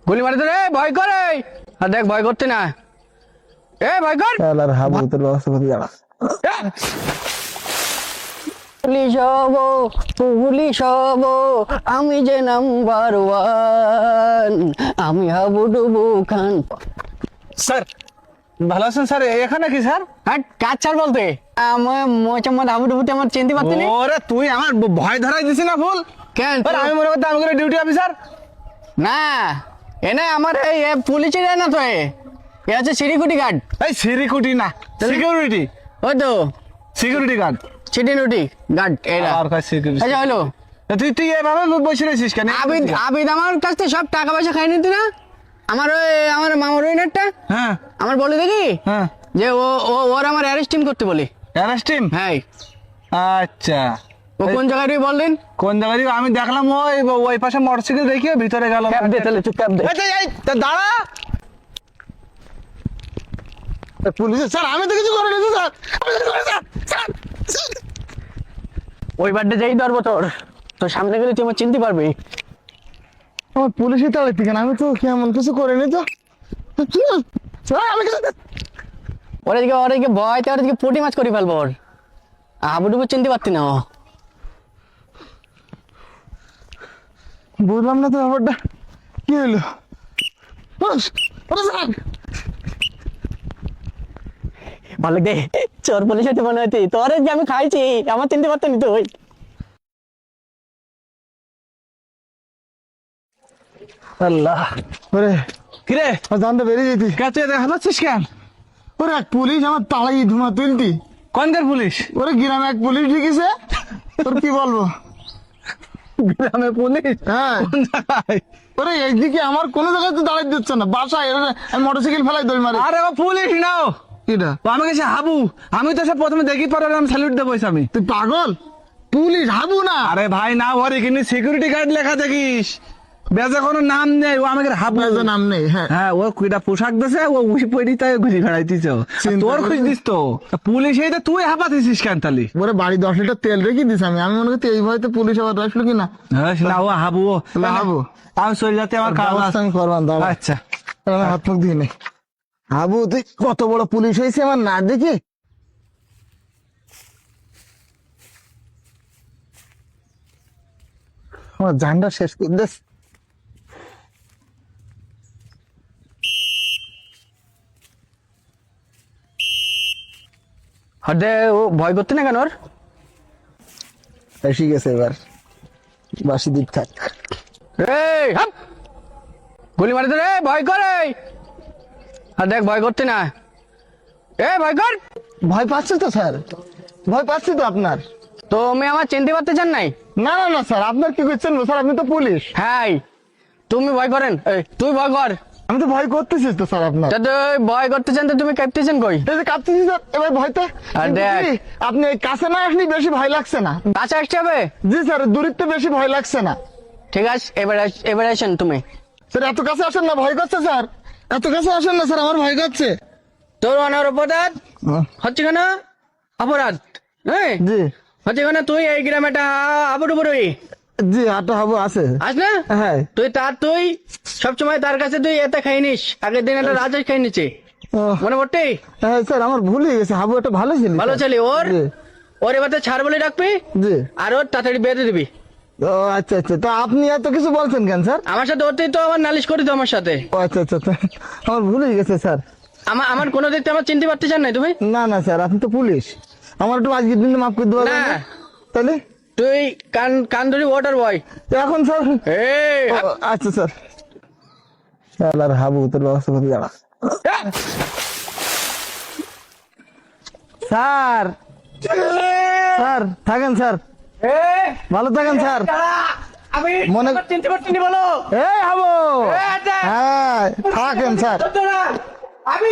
গুলি মারে তো রে, ভয় করে। আর দেখ ভয় করতে না, এ ভয় কর। শালার হাবু তোর ব্যবস্থা করতে দাঁড়া। পুলিশ হব, পুলিশ হব, আমি যে নাম্বার ওয়ান, আমি হাবুডুবু খান। স্যার ভালো আছেন স্যার? এখানে কি স্যার? হ্যাঁ, কাজ ছাড় বলতে আমার মোচাম্মদ হাবুডুবুতে আমার চিনতে পারতি না? ওরে তুই আমার ভয় ধরাই দিছিস না ফুল। কেন আরে আমি মনে করতাম আমি ডিউটি অফিসার। না, এনে আমার এই পুলিশের না তো, এ হচ্ছে সিকিউরিটি গার্ড। এই সিকিউরিটি না, সিকিউরিটি, ওই তো সিকিউরিটি গার্ড। সিকিউরিটি গার্ড এরা। আর কাজ সিকিউরিটি। আচ্ছা হলো, তুই তুই এভাবে বসে রয়েছিস কেন? আবিদ আবিদ আমার কাছ থেকে সব টাকা পয়সা খাই নিতি না? আমার মামার ওই নেটটা হ্যাঁ আমার বলে দেখি হ্যাঁ, যে ও ও ওর আমার অ্যারেস্ট টিম করতে বলি। Arrest team? হ্যাঁ, আচ্ছা, ও কোন জায়গায় তুই বললেন? কোন জায়গায়? আমি দেখলাম ওই ওই পাশে মোটরসাইকেল দেখিয়ে ভিতরে গেল। ক্যাব দে তাহলে, তুই ক্যাব দে। দাঁড়া। পুলিশ স্যার, আমি তো কিছু করিনি স্যার। ওই বারটা যেই ধরবো তোর সামনে গেলে তুই আমার চিনতে পারবি। আমার পুলিশে তাড়াইতে কেন? আমি তো কেমন কিছু করিনি তো। কি স্যার, আমি কিছু ওরা ভয়তে ওরা দিকে পটি মাছ করে ফেলবো। ওর হাবুডুবু চিনতে পারতি না ও। বুঝলাম না তো ব্যাপারটা কি হলো। স্যার ভালো দে, চোর পুলিশ হতে মনে হতি তোর যে আমি খাইছি, আমার চিনতে পারতো নি তুই। আল্লাহ, ওরে কিরে জানতে বেরিয়ে যেতি কাছে দেখা যাচ্ছিস কেন? ওরে এক পুলিশ আমার তালাই ধুমা তুলতি। কোনকার পুলিশ? ওরে গ্রামে এক পুলিশ ঢুকেছে। তোর কি বলবো? গ্রামে পুলিশ? হ্যাঁ। কোন জায়গায়? ওরে এইদিকে আমার কোনো জায়গায় তো দাঁড়াই দিচ্ছে না, বাসায় আমি মোটরসাইকেল ফেলাই দৌড় মারি। আরে ও পুলিশ নাও। কিটা? আমাকে সে হাবু, আমি তো সে প্রথমে দেখি পরে আমি স্যালুট দেবো। আমি তুই পাগল? পুলিশ হাবু না। আরে ভাই না, ওর এখানে সিকিউরিটি গার্ড লেখা দেখিস, বেজে কোনো নাম নেই। ও আমাকে হাবু নাম নেই। হ্যাঁ হ্যাঁ, ও কুইটা পোশাক দিছে, ও উঠে পড়ি তাই ঘুরে বেড়াইতিস। তোর খুঁজ দিস তো পুলিশ, এইটা তুই হাঁপাতিস কেন তালি? ওরে বাড়ি 10 লিটার তেল রেখে দিস। আমি মনে করতে এই ভয়তে পুলিশ আবার আসলো কি না। না ও হাবু, ও হাবু। আমি চলে যাতে আমার কাজ আমি করবান। আচ্ছা, আমি হাত মুখ দিয়ে নেই। হাবু তুই কত বড় পুলিশ হয়েছে আমার না দেখি। আমার জানটা শেষ করে দিস। হদে ও ভয় করতে না কেন? ওর এসে গেছে, এবার বাসি দিক থাক। এই হাপ, গুলি মারে তো রে, ভয় করে। আর দেখ ভয় করতে না, এ ভয় কর। ভয় পাচ্ছি তো স্যার, ভয় পাচ্ছি তো আপনার। তো আমি আমার চিনতে পারতে চান নাই? না না না স্যার, আপনার কি করছেন স্যার? আপনি তো পুলিশ। হ্যাঁ, তুমি ভয় করেন, এই তুই ভয় কর। আমি তো ভয় করতেছি তো স্যার আপনার। তা তুই ভয় করতেছেন তো তুমি কাঁপতেছেন কই? এই যে কাঁপতেছি স্যার এবার ভয়তে। আর কিন্তু দেখ, কি, আপনি এই কাছে না আসলে বেশি ভয় লাগছে না? কাছে আসতে হবে। জি স্যার, দূরত্বে বেশি ভয় লাগছে না। ঠিক আছে, এবার আসেন তুমি। স্যার এত কাছে আসেন না, ভয় করছে স্যার। এত কাছে আসেন না স্যার, আমার ভয় করছে। তোর অনার অপরাধ হচ্ছে কেন? অপরাধ হ্যাঁ জি হচ্ছে কেন? তুই এই গ্রামে একটা হাবুডুবুরই জি, হাঁটা হাবু আছে। আস না? হ্যাঁ। তুই সবসময় তার কাছে তুই এতে খাই নিস। আগের দিন একটা রাজা খাই নিচ্ছে, ও, মনে পড়তে? হ্যাঁ স্যার, আমার ভুল হয়ে গেছে। হাবু একটা ভালো ছিল। ভালো ছেলে। জি ওর এবার ছাড় বলে ডাকবি, জি। আর ওর তাড়াতাড়ি বেঁধে দিবি। ও আচ্ছা আচ্ছা, তো আপনি এত কিছু বলছেন কেন স্যার? আমার সাথে ওরতেই তো আমার নালিশ করি তো আমার সাথে। ও আচ্ছা আচ্ছা আচ্ছা, আমার ভুল হয়ে গেছে স্যার। আমার কোনো দিকতে আমার চিনতে পারতে চান নাই তুমি? না না স্যার, আপনি তো পুলিশ। আমার একটু আজকের দিনে মাফ করে দেওয়া না। যাবে না? তাহলে তুই কান ধরি ওয়াটার বয়। তো এখন স্যার। এই ও, আচ্ছা স্যার। শালার হাবু তোর ব্যবস্থা করতে দাঁড়া। স্যার স্যার থাকেন স্যার, ভালো থাকেন স্যার। আমি মনে চিনতে পারছি না বলো। এই হাবু, হ্যাঁ থাকেন স্যার। আমি